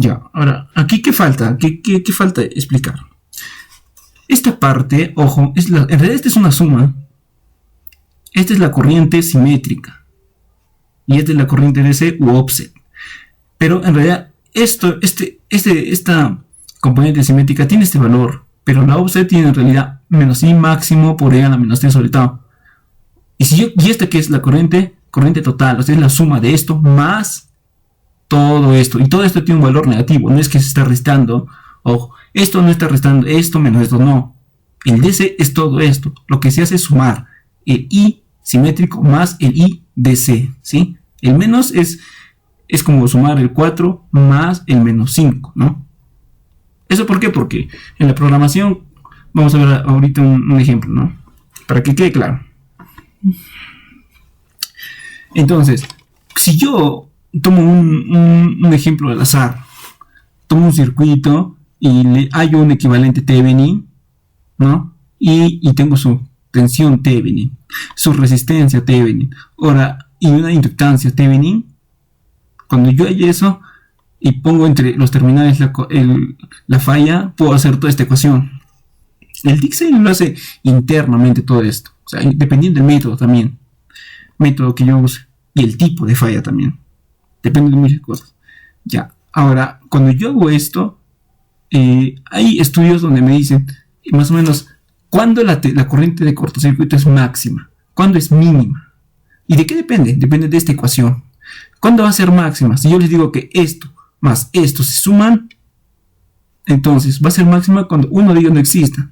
Ya, ahora, aquí ¿qué falta? ¿Qué falta explicar? Esta parte, ojo, en realidad esta es una suma. Esta es la corriente simétrica. Y esta es la corriente DC u offset. Pero en realidad, esta componente simétrica tiene este valor. Pero la offset tiene en realidad menos I máximo por E a la menos T sobre tau. Y esta que es la corriente total, o sea, es la suma de esto más todo esto. Y todo esto tiene un valor negativo, no es que se está restando. Ojo, esto no está restando, esto menos esto, no. El DC es todo esto. Lo que se hace es sumar el I simétrico más el I DC, ¿sí? El menos es como sumar el 4 más el menos 5, ¿no? ¿Eso por qué? Porque en la programación, vamos a ver ahorita un ejemplo, ¿no? Para que quede claro. Entonces, si yo tomo un ejemplo al azar, tomo un circuito y le hallo un equivalente Thevenin, ¿no? Y tengo su tensión Thevenin, su resistencia Thevenin, ahora, y una inductancia Thevenin. Cuando yo hallo eso y pongo entre los terminales la falla, puedo hacer toda esta ecuación. El Dixon lo hace internamente todo esto, o sea, dependiendo del método también, método que yo use, y el tipo de falla también, depende de muchas cosas. Ya, ahora, cuando yo hago esto, hay estudios donde me dicen más o menos cuándo la corriente de cortocircuito es máxima, cuándo es mínima. ¿Y de qué depende? Depende de esta ecuación. ¿Cuándo va a ser máxima? Si yo les digo que esto más esto se suman, entonces va a ser máxima cuando uno de ellos no exista.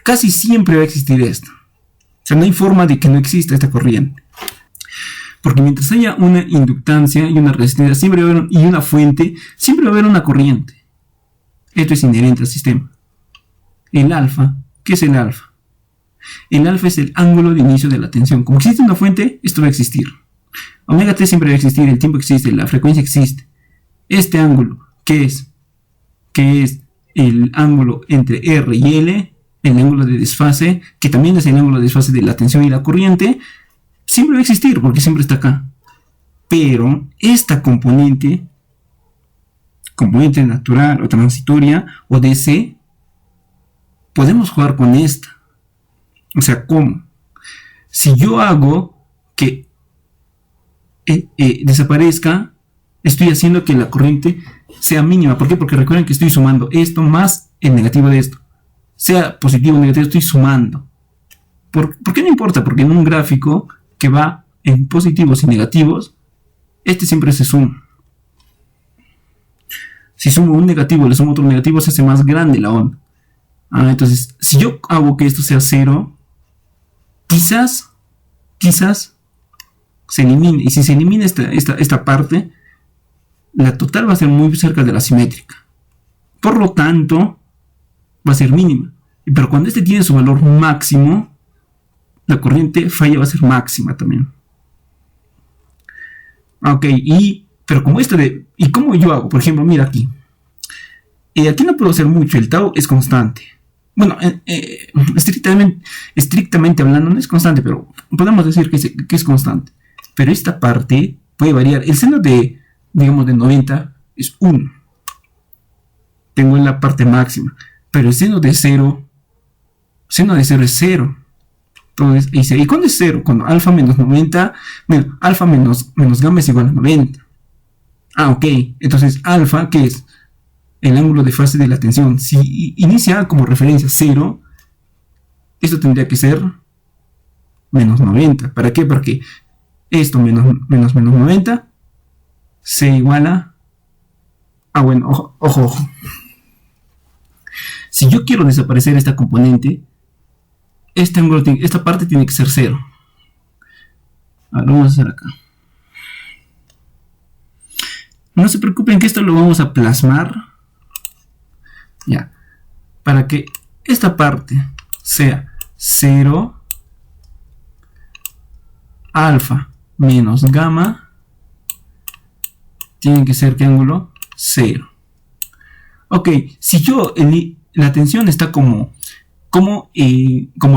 Casi siempre va a existir esto. O sea, no hay forma de que no exista esta corriente. Porque mientras haya una inductancia y una resistencia siempre va a haber, y una fuente, siempre va a haber una corriente. Esto es inherente al sistema. El alfa, ¿qué es el alfa? El alfa es el ángulo de inicio de la tensión. Como existe una fuente, esto va a existir. Omega t siempre va a existir, el tiempo existe, la frecuencia existe. Este ángulo, ¿qué es? Que es el ángulo entre R y L, el ángulo de desfase, que también es el ángulo de desfase de la tensión y la corriente, siempre va a existir porque siempre está acá. Pero esta componente natural o transitoria o DC, podemos jugar con esta. O sea, ¿cómo? Si yo hago que desaparezca, estoy haciendo que la corriente sea mínima. ¿Por qué? Porque recuerden que estoy sumando esto más el negativo de esto. Sea positivo o negativo, estoy sumando. ¿Por qué no importa? Porque en un gráfico que va en positivos y negativos, este siempre se suma. Si sumo un negativo, le sumo otro negativo, se hace más grande la onda. Entonces, si yo hago que esto sea 0, quizás se elimine. Y si se elimina esta parte, la total va a ser muy cerca de la simétrica. Por lo tanto, va a ser mínima. Pero cuando este tiene su valor máximo, la corriente falla va a ser máxima también. Ok, pero como ¿y cómo yo hago? Por ejemplo, mira aquí. Aquí no puedo hacer mucho, el tau es constante. Bueno, estrictamente hablando no es constante, pero podemos decir que es constante. Pero esta parte puede variar. El seno de 90 es 1. Tengo en la parte máxima. Pero el seno de 0 es 0. Entonces, ¿y cuándo es 0? Cuando alfa menos 90, alfa menos gamma es igual a 90. Ok. Entonces, alfa, ¿qué es? El ángulo de fase de la tensión. Si inicia como referencia 0, esto tendría que ser menos 90. ¿Para qué? Porque esto menos 90 se iguala a... bueno, ojo. Si yo quiero desaparecer esta componente, esta parte tiene que ser 0. Ahora vamos a hacer acá. No se preocupen que esto lo vamos a plasmar. Ya. Para que esta parte sea 0, alfa menos gamma, tiene que ser, ¿qué ángulo? 0. Ok, si yo la tensión está como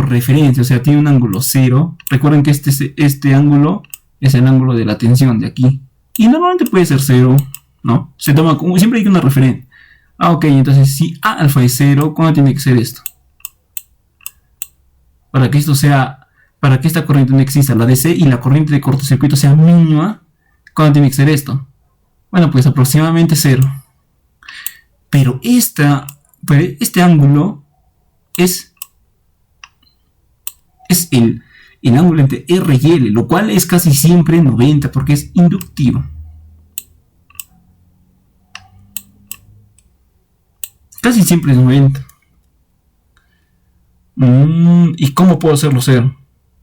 referencia, o sea, tiene un ángulo 0. Recuerden que este ángulo es el ángulo de la tensión de aquí. Y normalmente puede ser 0, ¿no? Se toma como, siempre hay una referencia. Ah, ok, entonces si A alfa es 0, ¿cuándo tiene que ser esto? Para que esto sea, para que esta corriente no exista, la DC y la corriente de cortocircuito sea mínima, ¿cuándo tiene que ser esto? Bueno, pues aproximadamente 0. Pero este ángulo es el ángulo entre R y L, lo cual es casi siempre 90 porque es inductivo. Casi siempre es 90. ¿Y cómo puedo hacerlo 0?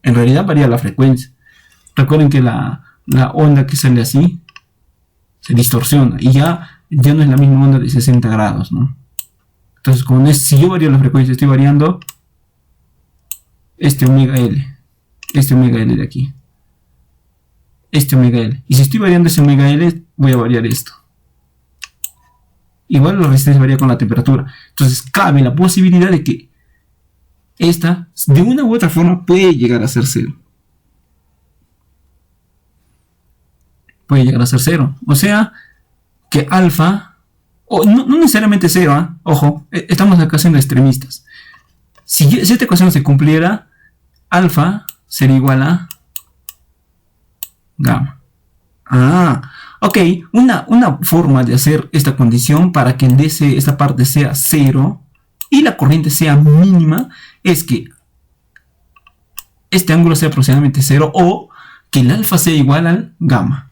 En realidad varía la frecuencia. Recuerden que la onda que sale así se distorsiona y ya no es la misma onda de 60 grados, ¿no? Entonces, si yo varío la frecuencia, estoy variando este omega L de aquí, este omega L. Y si estoy variando ese omega L, voy a variar esto. Igual la resistencia varía con la temperatura. Entonces, cabe la posibilidad de que esta, de una u otra forma, puede llegar a ser 0. Puede llegar a ser 0. O sea, que alfa, no necesariamente 0, ojo, estamos acá siendo extremistas. Si esta ecuación se cumpliera, alfa sería igual a gamma. Ok, una forma de hacer esta condición para que el DC, esta parte sea 0 y la corriente sea mínima es que este ángulo sea aproximadamente 0 o que el alfa sea igual al gamma.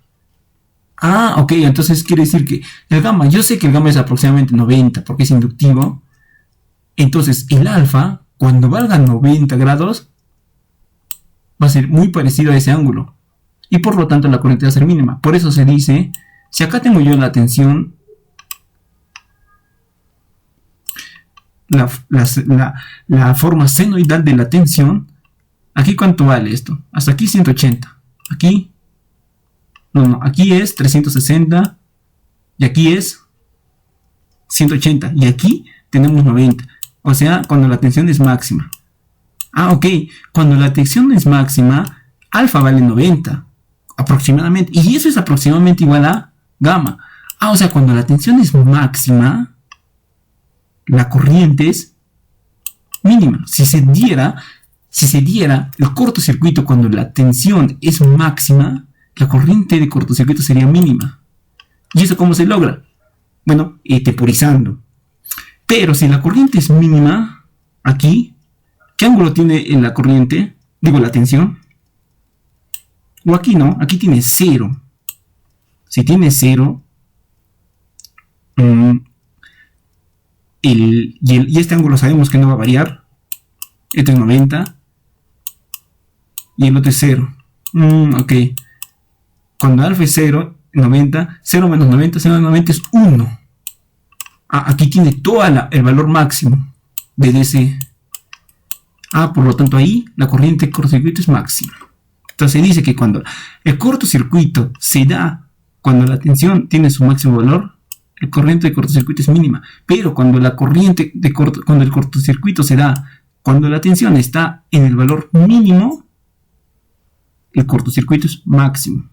Ok, entonces quiere decir que el gamma, yo sé que el gamma es aproximadamente 90 porque es inductivo. Entonces el alfa, cuando valga 90 grados, va a ser muy parecido a ese ángulo. Y por lo tanto la corriente va a ser mínima. Por eso se dice, si acá tengo yo la tensión, la forma senoidal de la tensión, aquí cuánto vale esto, hasta aquí 180, aquí aquí es 360 y aquí es 180 y aquí tenemos 90, o sea cuando la tensión es máxima. Ok, cuando la tensión es máxima, alfa vale 90 aproximadamente, y eso es aproximadamente igual a gamma. O sea, cuando la tensión es máxima, la corriente es mínima. Si se diera el cortocircuito cuando la tensión es máxima, la corriente de cortocircuito sería mínima. ¿Y eso cómo se logra? Bueno, temporizando. Pero si la corriente es mínima, aquí, ¿qué ángulo tiene en la corriente? Digo, la tensión. O aquí no, aquí tiene 0. Si tiene 0, y este ángulo sabemos que no va a variar. Este es 90 y el otro es 0. Ok. Cuando alfa es 0, 90, 0 menos 90, 0 menos 90 es 1. Aquí tiene todo el valor máximo de DC. Por lo tanto ahí la corriente de cortocircuito es máxima. Entonces dice que cuando el cortocircuito se da, cuando la tensión tiene su máximo valor, el corriente de cortocircuito es mínima. Pero cuando cuando el cortocircuito se da, cuando la tensión está en el valor mínimo, el cortocircuito es máximo.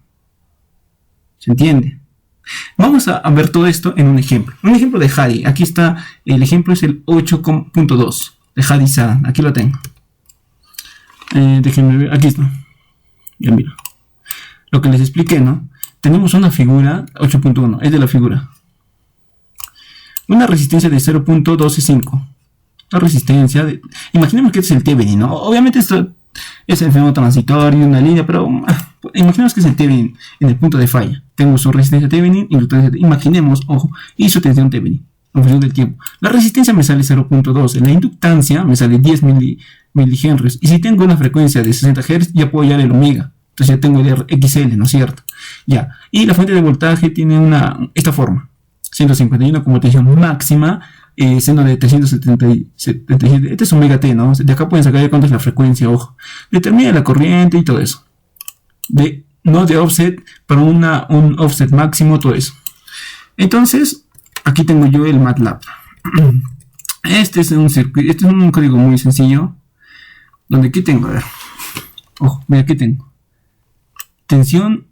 ¿Se entiende? Vamos a ver todo esto en un ejemplo. Un ejemplo de Hadi. Aquí está, el ejemplo es el 8.2 de Hadi Sadan. Aquí lo tengo. Déjenme ver, aquí está. Ya mira. Lo que les expliqué, ¿no? Tenemos una figura 8.1, es de la figura. Una resistencia de 0.125. La resistencia de... Imaginemos que este es el Thevenin, ¿no? Obviamente esto es el fenómeno transitorio, una línea, pero imaginemos que es el Thevenin en el punto de falla. Tengo su resistencia Thevenin, imaginemos, ojo, y su tensión Thevenin, en función del tiempo. La resistencia me sale 0.2, la inductancia me sale 10 milihenries, y si tengo una frecuencia de 60 Hz, ya puedo hallar el omega. Entonces ya tengo el XL, ¿no es cierto? Ya. Y la fuente de voltaje tiene esta forma. 151 como tensión máxima, seno de 377. Este es omega T, ¿no? De acá pueden sacar cuánto es la frecuencia, ojo. Determina la corriente y todo eso. No de offset, pero un offset máximo, todo eso. Entonces, aquí tengo yo el MATLAB. Este es un circuito, este es un código muy sencillo. Donde aquí tengo, a ver. Ojo, mira, aquí tengo. Tensión,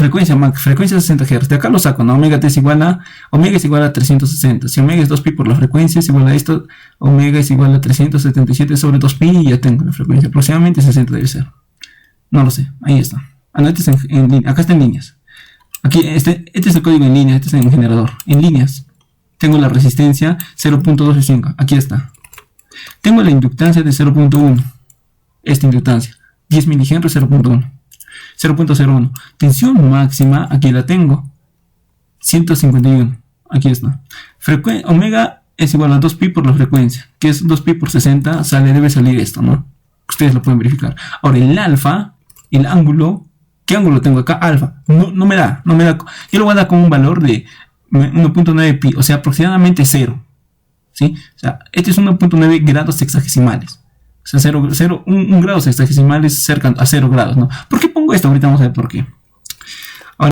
frecuencia max, frecuencia 60 Hz. De acá lo saco, ¿no? Omega t es igual a 360. Si omega es 2pi por la frecuencia, es igual a esto, omega es igual a 377 sobre 2pi y ya tengo la frecuencia. Aproximadamente 60 debe ser. No lo sé, ahí está. Anotes acá está en líneas. Aquí, este es el código en línea, este es en generador. En líneas. Tengo la resistencia 0.25, aquí está. Tengo la inductancia de 0.1. Esta inductancia, 10 milihenries 0.1. 0.01. Tensión máxima, aquí la tengo. 151. Aquí está. Omega es igual a 2pi por la frecuencia, que es 2pi por 60, debe salir esto, ¿no? Ustedes lo pueden verificar. Ahora, el alfa, el ángulo, ¿qué ángulo tengo acá? Alfa. No me da. Yo lo voy a dar con un valor de 1.9 pi, o sea, aproximadamente 0. ¿Sí? O sea, este es 1.9 grados sexagesimales. O sea, un grado sexagesimal es cerca a 0 grados, ¿no? ¿Por qué pongo esto? Ahorita vamos a ver por qué.